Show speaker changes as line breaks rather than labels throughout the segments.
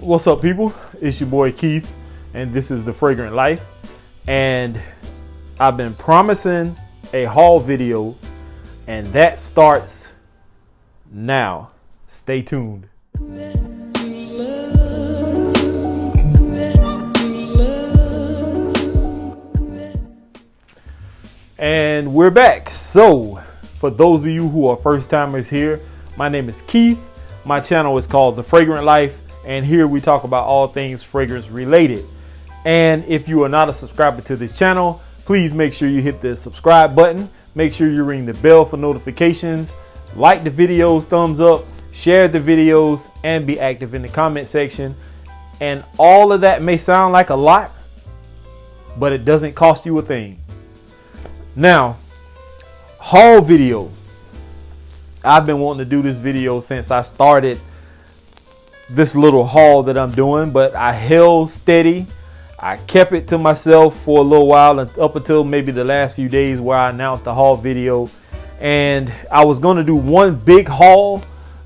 What's up, people? It's your boy Keith, and this is The Fragrant Life. And I've been promising a haul video, and that starts now. Stay tuned. And we're back. So, for those of you who are first timers here, my name is Keith. My channel is called The Fragrant Life, and here we talk about all things fragrance related. And if you are not a subscriber to this channel, please make sure you hit the subscribe button. Make sure you ring the bell for notifications. Like the videos, thumbs up, share the videos, and be active in the comment section. And all of that may sound like a lot, but it doesn't cost you a thing. Now, haul video. I've been wanting to do this video since I started this little haul that I'm doing, but I held steady. I kept it to myself for a little while, and up until maybe the last few days where I announced the haul video. And I was going to do one big haul,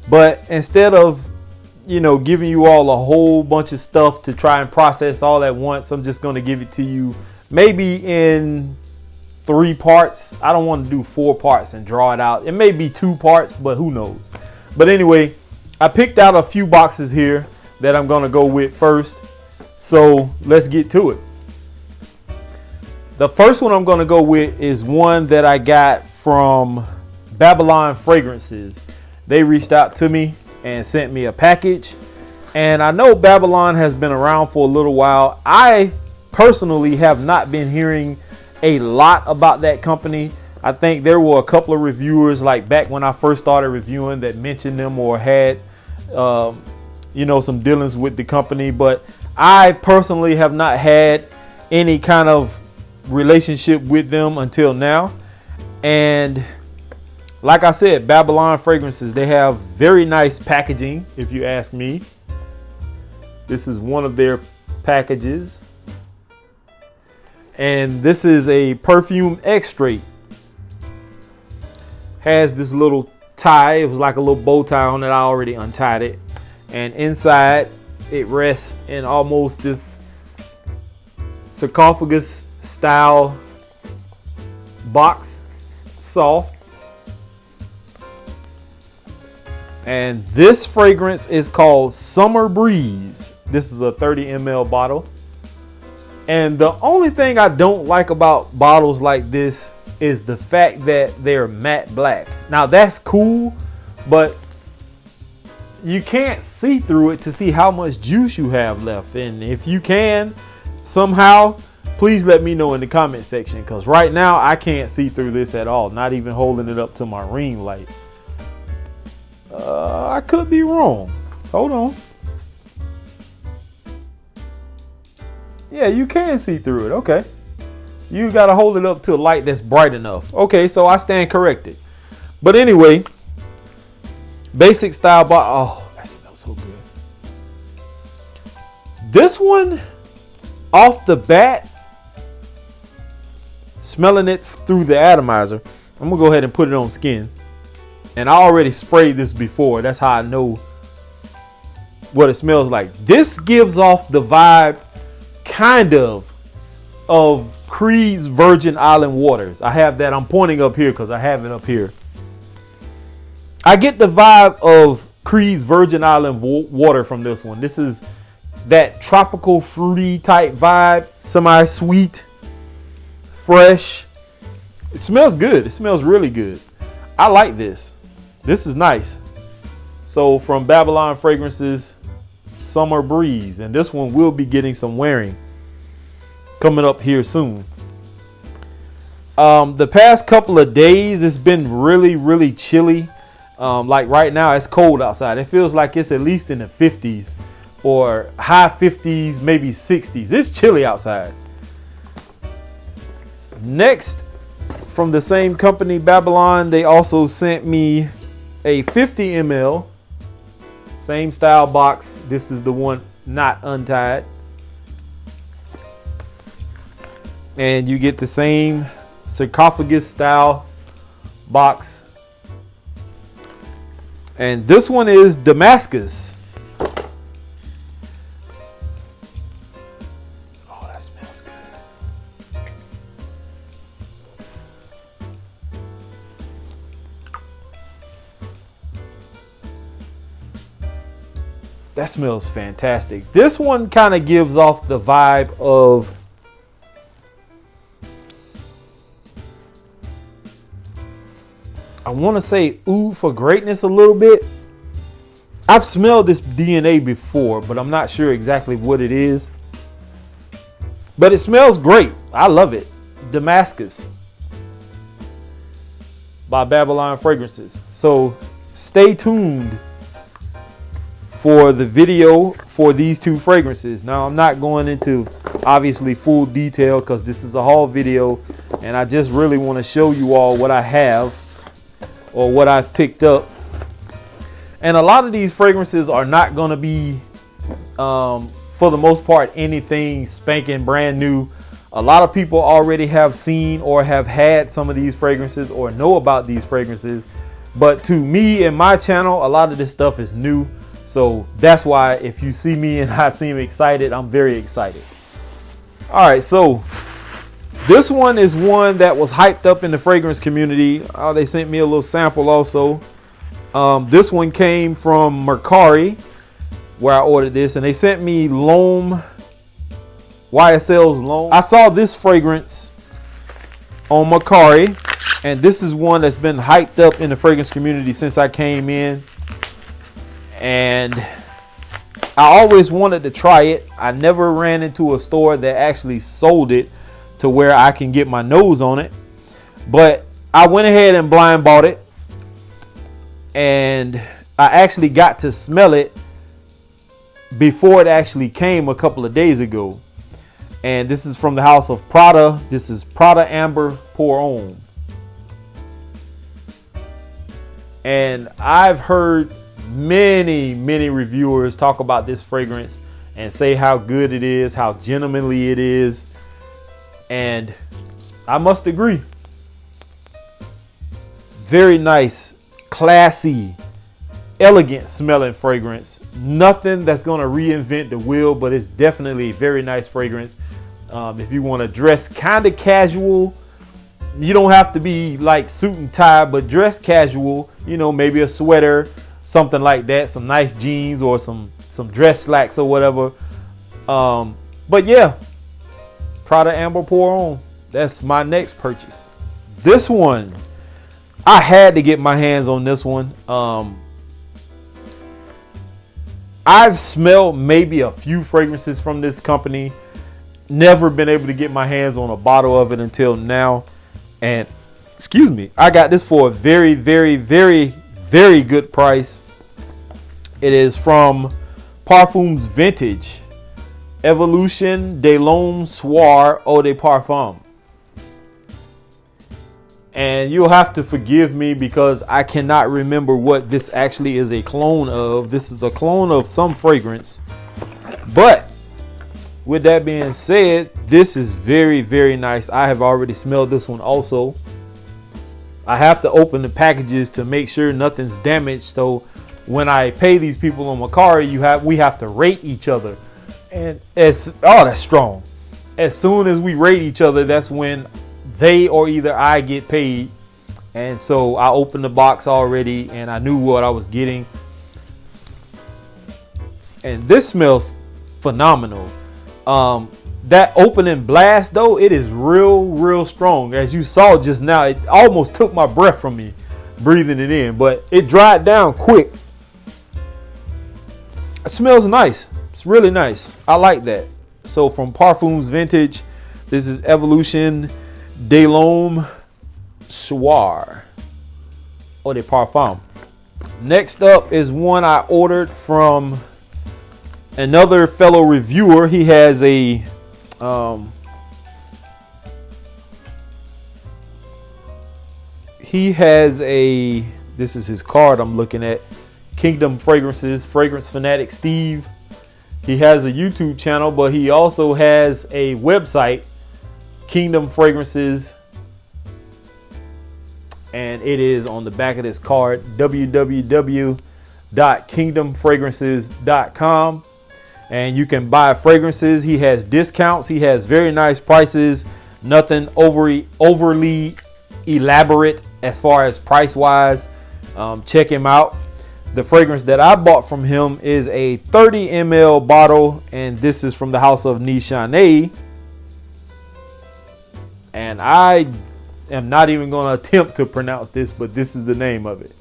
but instead of, giving you all a whole bunch of stuff to try and process all at once, I'm just going to give it to you maybe in 3 parts. I don't want to do 4 parts and draw it out. It may be 2 parts, but who knows. But anyway, I picked out a few boxes here that I'm going to go with first. So let's get to it. The first one I'm going to go with is one that I got from Babylon Fragrances. They reached out to me and sent me a package. And I know Babylon has been around for a little while. I personally have not been hearing a lot about that company. I think there were a couple of reviewers like back when I first started reviewing that mentioned them or had some dealings with the company, but I personally have not had any kind of relationship with them until now. And like I said, Babylon Fragrances, they have very nice packaging, if you ask me. This is one of their packages. And this is a perfume extrait. Has this little tie. It was like a little bow tie on it. I already untied it. And inside it rests in almost this sarcophagus style box. Soft. And this fragrance is called Summer Breeze. This is a 30 ml bottle. And the only thing I don't like about bottles like this is the fact that they're matte black. Now that's cool, but you can't see through it to see how much juice you have left. And if you can somehow, please let me know in the comment section, because right now I can't see through this at all, not even holding it up to my ring light. I could be wrong. Hold on. Yeah, you can see through it. Okay. You got to hold it up to a light that's bright enough. Okay, so I stand corrected. But anyway, basic style bottle. Oh, that smells so good. This one, off the bat, smelling it through the atomizer. I'm going to go ahead and put it on skin. And I already sprayed this before. That's how I know what it smells like. This gives off the vibe kind of Creed's Virgin Island Waters. I have that. I'm pointing up here because I have it up here. I get the vibe of Creed's Virgin Island Water from this one. This is that tropical fruity type vibe. Semi-sweet, fresh. It smells good. It smells really good. I like this. This is nice. So from Babylon Fragrances, Summer Breeze. And this one will be getting some wearing coming up here soon. The past couple of days, it's been really, really chilly. Like right now, it's cold outside. It feels like it's at least in the 50s or high 50s, maybe 60s. It's chilly outside. Next, from the same company, Babylon, they also sent me a 50 ml. Same style box. This is the one not untied. And you get the same sarcophagus style box. And this one is Damascus. That smells fantastic. This one kind of gives off the vibe of I want to say Oud for Greatness a little bit. I've smelled this DNA before, but I'm not sure exactly what it is. But it smells great. I love it. Damascus by Babylon Fragrances. So stay tuned for the video for these two fragrances. Now, I'm not going into obviously full detail because this is a haul video and I just really want to show you all what I have or what I've picked up. And a lot of these fragrances are not going to be for the most part anything spanking brand new. A lot of people already have seen or have had some of these fragrances or know about these fragrances, but to me and my channel, a lot of this stuff is new. So that's why if you see me and I seem excited, I'm very excited. All right, so this one is one that was hyped up in the fragrance community. They sent me a little sample also. This one came from Mercari, where I ordered this, and they sent me L'Homme, YSL's L'Homme. I saw this fragrance on Mercari, and this is one that's been hyped up in the fragrance community since I came in. And I always wanted to try it. I never ran into a store that actually sold it to where I can get my nose on it. But I went ahead and blind bought it. And I actually got to smell it before it actually came a couple of days ago. And this is from the house of Prada. This is Prada Amber Pour Homme. And I've heard many reviewers talk about this fragrance and say how good it is, how gentlemanly it is, and I must agree. Very nice, classy, elegant smelling fragrance. Nothing that's going to reinvent the wheel, but it's definitely a very nice fragrance. If you want to dress kind of casual, you don't have to be like suit and tie, but dress casual, you know, maybe a sweater, something like that, some nice jeans or some dress slacks or whatever. But yeah, Prada Amber Pour Homme. That's my next purchase. This one, I had to get my hands on this one. I've smelled maybe a few fragrances from this company. Never been able to get my hands on a bottle of it until now. And excuse me, I got this for a very good price. It is from Parfums Vintage, Evolution de l'Homme Soir Eau de Parfum. And you'll have to forgive me because I cannot remember what this actually is a clone of. This is a clone of some fragrance. But with that being said, this is very nice. I have already smelled this one also. I have to open the packages to make sure nothing's damaged. So when I pay these people on Mercari, we have to rate each other. And that's strong. As soon as we rate each other, that's when they or either I get paid. And so I opened the box already and I knew what I was getting. And this smells phenomenal. That opening blast though, it is real strong. As you saw just now, it almost took my breath from me breathing it in, but it dried down quick. It smells nice. It's really nice. I like that. So from Parfums Vintage, this is Evolution de l'Homme Soir Eau de Parfum. Next up is one I ordered from another fellow reviewer. He has a this is his card I'm looking at. Kingdom Fragrances, Fragrance Fanatic Steve. He has a YouTube channel, but he also has a website, Kingdom Fragrances, and it is on the back of this card, www.kingdomfragrances.com. And you can buy fragrances. He has discounts. He has very nice prices. Nothing overly elaborate as far as price wise. Check him out. The fragrance that I bought from him is a 30 ml bottle, and this is from the house of Nishane. And I am not even going to attempt to pronounce this, but this is the name of it.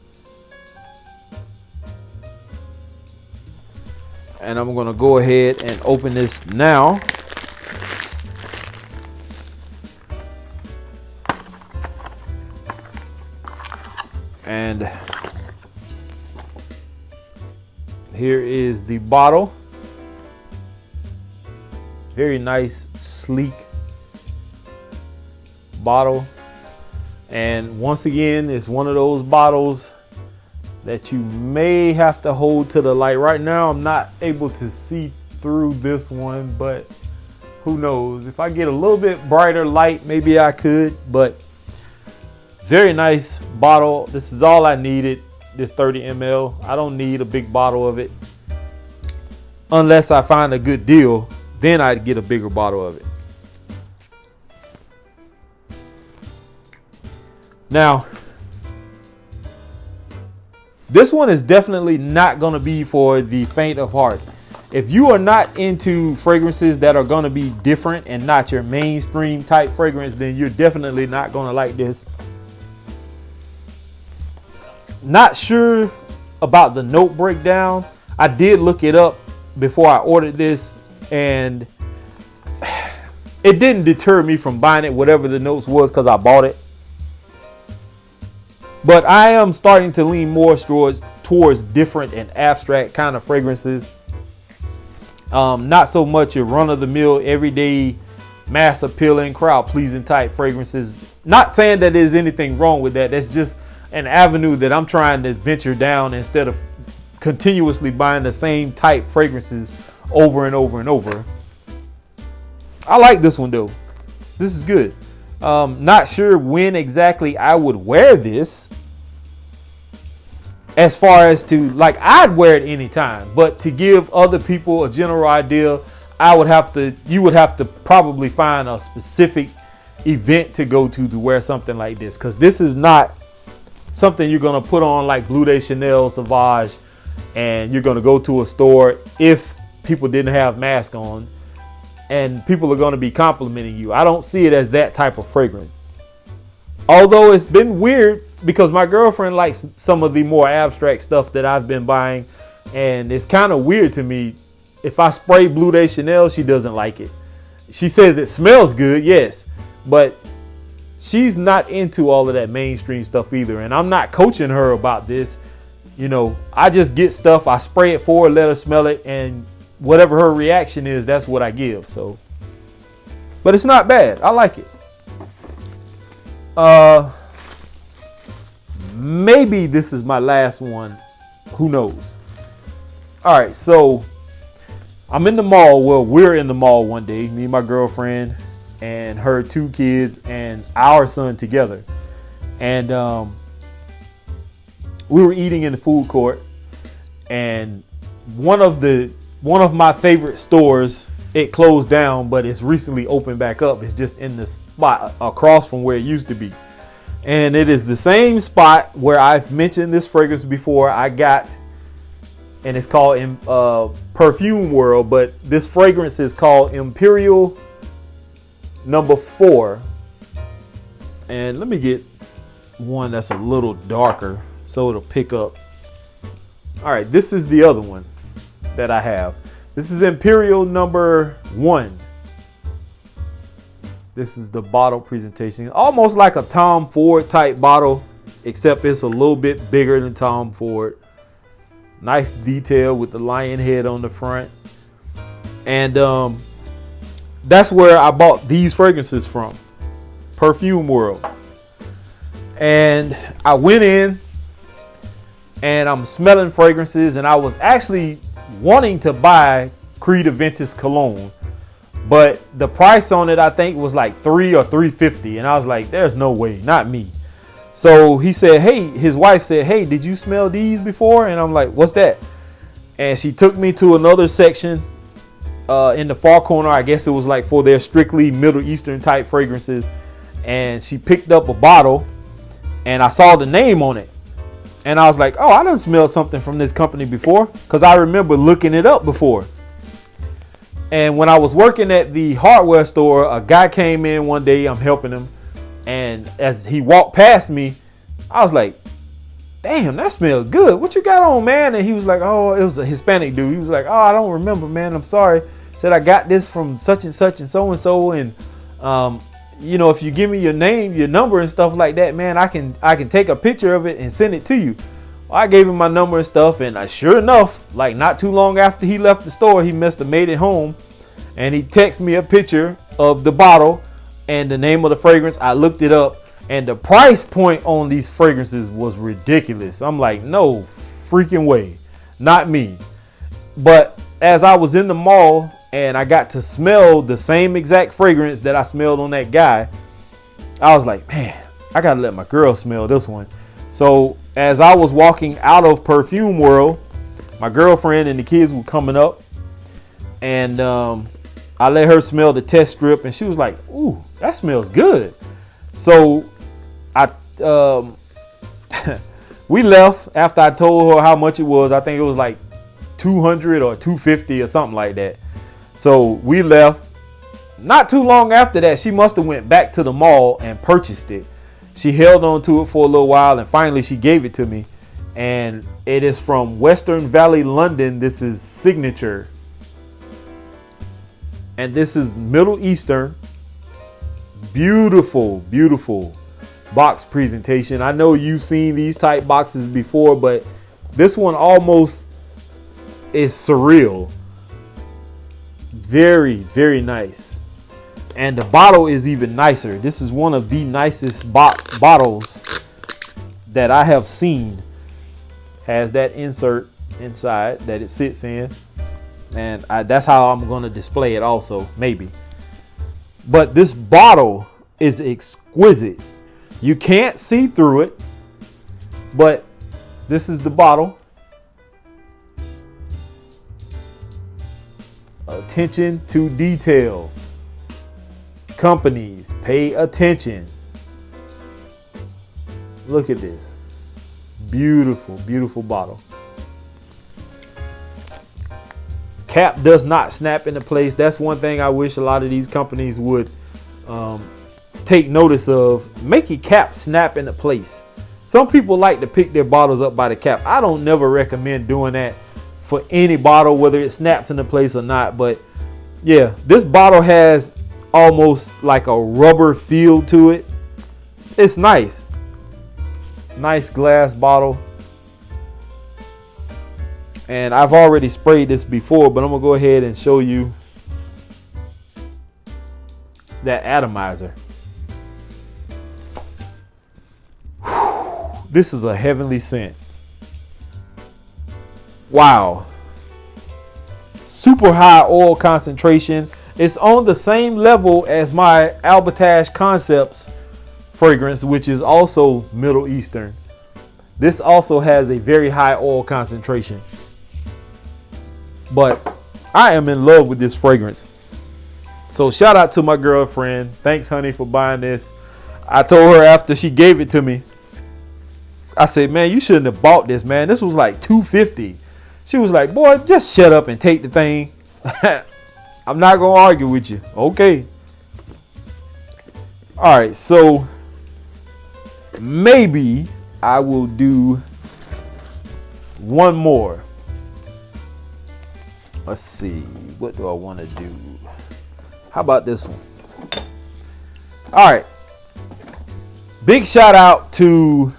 And I'm going to go ahead and open this now. And here is the bottle. Very nice, sleek bottle. And once again, it's one of those bottles that you may have to hold to the light. Right now, I'm not able to see through this one, but who knows? If I get a little bit brighter light, maybe I could, but very nice bottle. This is all I needed, this 30 ml. I don't need a big bottle of it. Unless I find a good deal, then I'd get a bigger bottle of it. Now, this one is definitely not going to be for the faint of heart. If you are not into fragrances that are going to be different and not your mainstream type fragrance, then you're definitely not going to like this. Not sure about the note breakdown. I did look it up before I ordered this, and it didn't deter me from buying it, whatever the notes was, because I bought it. But I am starting to lean more towards different and abstract kind of fragrances. Not so much a run-of-the-mill, everyday, mass appealing, crowd pleasing type fragrances. Not saying that there's anything wrong with that. That's just an avenue that I'm trying to venture down instead of continuously buying the same type fragrances over and over and over. I like this one though. This is good. Not sure when exactly I would wear this. As far as to, like, I'd wear it anytime, but to give other people a general idea, you would have to probably find a specific event to go to wear something like this, because this is not something you're going to put on like Bleu de Chanel Sauvage and you're going to go to a store if people didn't have masks on and people are going to be complimenting you. I don't see it as that type of fragrance. Although it's been weird because my girlfriend likes some of the more abstract stuff that I've been buying, and it's kind of weird to me. If I spray Bleu de Chanel, she doesn't like it. She says it smells good, yes, but she's not into all of that mainstream stuff either. And I'm not coaching her about this. You know, I just get stuff, I spray it for her, let her smell it, and whatever her reaction is, that's what I give. So, but it's not bad. I like it. Maybe this is my last one. Who knows? All right, so I'm in the mall. Well, we're in the mall one day, me and my girlfriend and her 2 kids and our son together. And we were eating in the food court, and one of my favorite stores, it closed down, but it's recently opened back up. It's just in the spot across from where it used to be. And it is the same spot where I've mentioned this fragrance before. I got, and it's called Perfume World, but this fragrance is called Imperial No. 4. And let me get one that's a little darker so it'll pick up. All right, this is the other one that I have. This is Imperial No. 1. This is the bottle presentation. Almost like a Tom Ford type bottle, except it's a little bit bigger than Tom Ford. Nice detail with the lion head on the front. And that's where I bought these fragrances from, Perfume World. And I went in and I'm smelling fragrances, and I was actually wanting to buy Creed Aventus cologne, but the price on it I think was like $3 or $3.50, and I was like, there's no way, not me. So he said, hey, his wife said, hey, did you smell these before? And I'm like, what's that? And she took me to another section in the far corner. I guess it was like for their strictly Middle Eastern type fragrances. And she picked up a bottle, and I saw the name on it. And I was like, oh, I done smelled something from this company before, because I remember looking it up before. And when I was working at the hardware store, a guy came in one day, I'm helping him. And as he walked past me, I was like, damn, that smells good. What you got on, man? And he was like, oh, it was a Hispanic dude. He was like, oh, I don't remember, man. I'm sorry. Said, I got this from such and such and so and so. And, you know, if you give me your name, your number and stuff like that, man, I can take a picture of it and send it to you. Well, I gave him my number and stuff. And sure enough, like not too long after he left the store, he must have made it home. And he texted me a picture of the bottle and the name of the fragrance. I looked it up. And the price point on these fragrances was ridiculous. I'm like, no freaking way. Not me. But as I was in the mall and I got to smell the same exact fragrance that I smelled on that guy, I was like, man, I got to let my girl smell this one. So as I was walking out of Perfume World, my girlfriend and the kids were coming up. And I let her smell the test strip. And she was like, ooh, that smells good. So we left after I told her how much it was. I think it was like $200 or $250 or something like that. So we left. Not too long after that, she must have went back to the mall and purchased it. She held on to it for a little while and finally she gave it to me. And it is from Western Valley, London. This is Signature. And this is Middle Eastern. Beautiful, beautiful box presentation. I know you've seen these type boxes before, but this one almost is surreal. Very, very nice. And the bottle is even nicer. This is one of the nicest bottles that I have seen. Has that insert inside that it sits in. And that's how I'm going to display it also, maybe. But this bottle is exquisite. You can't see through it, but this is the bottle. Attention to detail. Companies, pay attention. Look at this. Beautiful, beautiful bottle. Cap does not snap into place. That's one thing I wish a lot of these companies would take notice of. Make your cap snap into place. Some people like to pick their bottles up by the cap. I don't never recommend doing that for any bottle, whether it snaps into place or not. But yeah, this bottle has almost like a rubber feel to it. It's nice. Nice glass bottle. And I've already sprayed this before, but I'm gonna go ahead and show you that atomizer. This is a heavenly scent. Wow. Super high oil concentration. It's on the same level as my Albertash Concepts fragrance, which is also Middle Eastern. This also has a very high oil concentration. But I am in love with this fragrance. So shout out to my girlfriend. Thanks, honey, for buying this. I told her after she gave it to me, I said, man, you shouldn't have bought this, man. This was like $250. She was like, boy, just shut up and take the thing. I'm not going to argue with you. Okay. All right. So maybe I will do one more. Let's see. What do I want to do? How about this one? All right. Big shout out to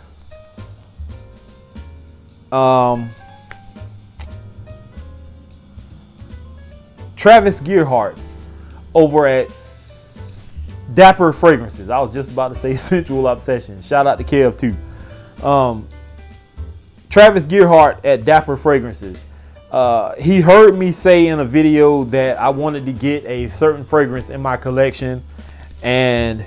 Travis Gearhart over at Dapper Fragrances. I was just about to say Sensual Obsession. Shout out to Kev too. Travis Gearhart at Dapper Fragrances. He heard me say in a video that I wanted to get a certain fragrance in my collection, and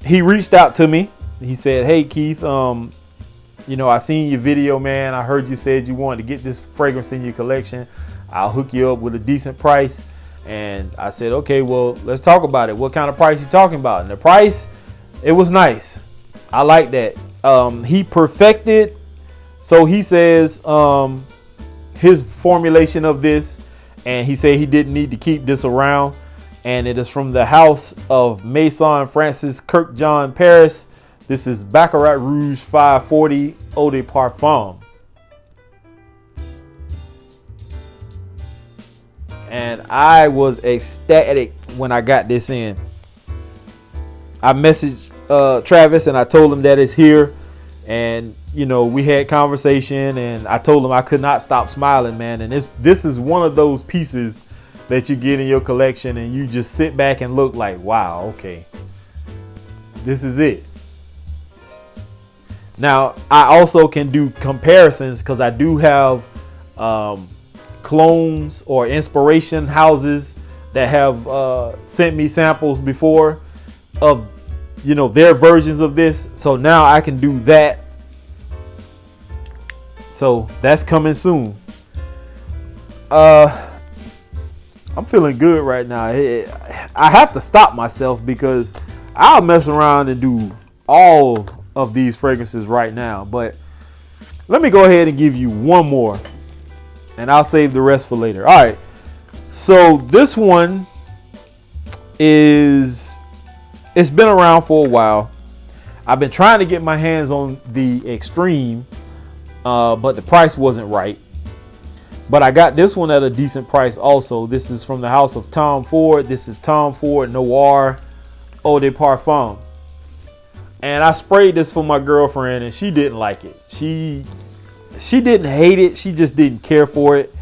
he reached out to me. He said, hey Keith, you know, I seen your video, man. I heard you said you wanted to get this fragrance in your collection. I'll hook you up with a decent price. And I said, okay, well, let's talk about it. What kind of price you talking about? And the price, it was nice. I like that. He perfected, so he says, his formulation of this, and he said he didn't need to keep this around. And it is from the house of Maison Francis Kirkjohn Paris. This is Baccarat Rouge 540 Eau de Parfum. And I was ecstatic when I got this in. I messaged Travis and I told him that it's here. And, you know, we had conversation and I told him I could not stop smiling, man. And this is one of those pieces that you get in your collection and you just sit back and look like, wow, okay, this is it. Now, I also can do comparisons because I do have clones or inspiration houses that have sent me samples before of, you know, their versions of this. So now I can do that. So that's coming soon. I'm feeling good right now. I have to stop myself because I'll mess around and do all of these fragrances right now. But let me go ahead and give you one more and I'll save the rest for later. All right. So this one it's been around for a while. I've been trying to get my hands on the Extreme, but the price wasn't right. But I got this one at a decent price also. This is from the house of Tom Ford. This is Tom Ford Noir Eau de Parfum. And I sprayed this for my girlfriend and she didn't like it. She didn't hate it. She just didn't care for it.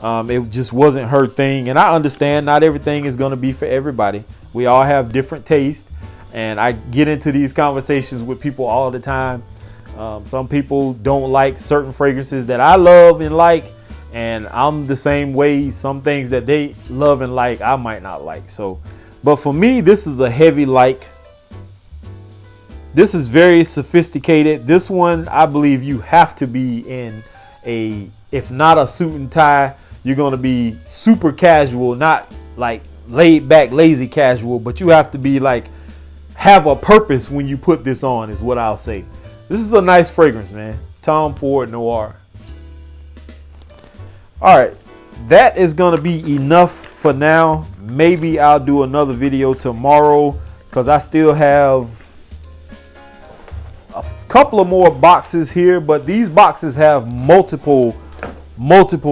It just wasn't her thing. And I understand not everything is going to be for everybody. We all have different tastes. And I get into these conversations with people all the time. Some people don't like certain fragrances that I love and like. And I'm the same way. Some things that they love and like, I might not like. So, but for me, this is a heavy like. This is very sophisticated. This one, I believe you have to be in if not a suit and tie, you're going to be super casual, not like laid back, lazy casual, but you have to be like, have a purpose when you put this on is what I'll say. This is a nice fragrance, man. Tom Ford Noir. All right, that is going to be enough for now. Maybe I'll do another video tomorrow because I still have a couple of more boxes here, but these boxes have multiple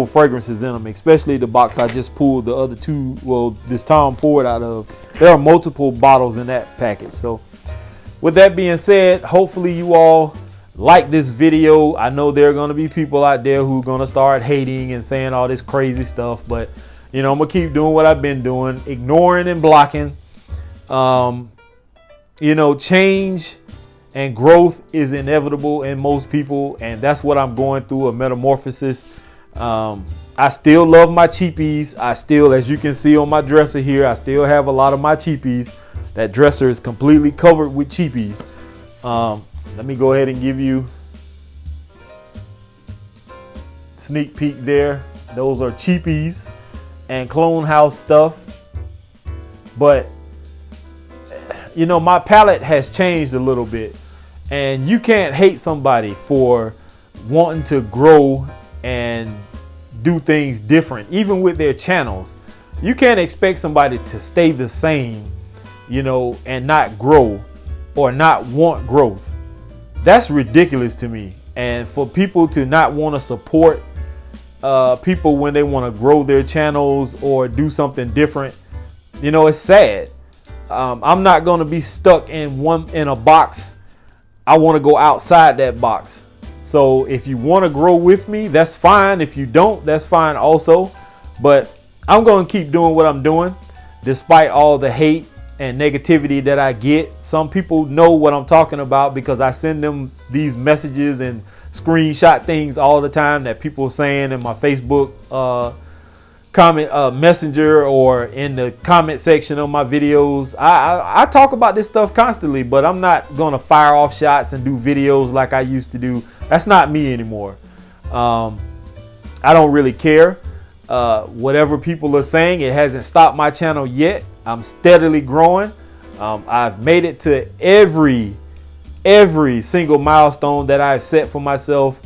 fragrances in them, especially the box I just pulled the other two, well, this Tom Ford out of. There are multiple bottles in that package. So with that being said, hopefully you all like this video. I know there are going to be people out there who are going to start hating and saying all this crazy stuff, but you know, I'm going to keep doing what I've been doing, ignoring and blocking. You know, change and growth is inevitable in most people, and that's what I'm going through, a metamorphosis. I still love my cheapies. I still, as you can see on my dresser here, I still have a lot of my cheapies. That dresser is completely covered with cheapies. Let me go ahead and give you a sneak peek there. Those are cheapies and Clone House stuff. But, you know, my palette has changed a little bit. And you can't hate somebody for wanting to grow and do things different, even with their channels. You can't expect somebody to stay the same, you know, and not grow or not want growth. That's ridiculous to me. And for people to not want to support people when they want to grow their channels or do something different, you know, it's sad. I'm not going to be stuck in a box. I want to go outside that box. So if you want to grow with me, that's fine. If you don't, that's fine also. But I'm going to keep doing what I'm doing despite all the hate and negativity that I get. Some people know what I'm talking about because I send them these messages and screenshot things all the time that people are saying in my Facebook comment messenger or in the comment section of my videos. I talk about this stuff constantly, but I'm not going to fire off shots and do videos like I used to do. That's not me anymore. I don't really care. Whatever people are saying, it hasn't stopped my channel yet. I'm steadily growing. I've made it to every every single milestone that I've set for myself,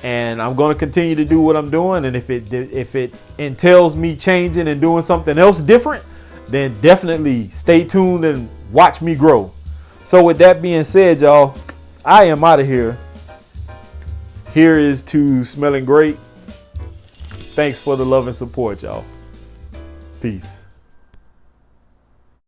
and I'm going to continue to do what I'm doing. And if it entails me changing and doing something else different, then definitely stay tuned and watch me grow. So with that being said, y'all, I am out of here. Here is to smelling great. Thanks for the love and support, y'all. Peace.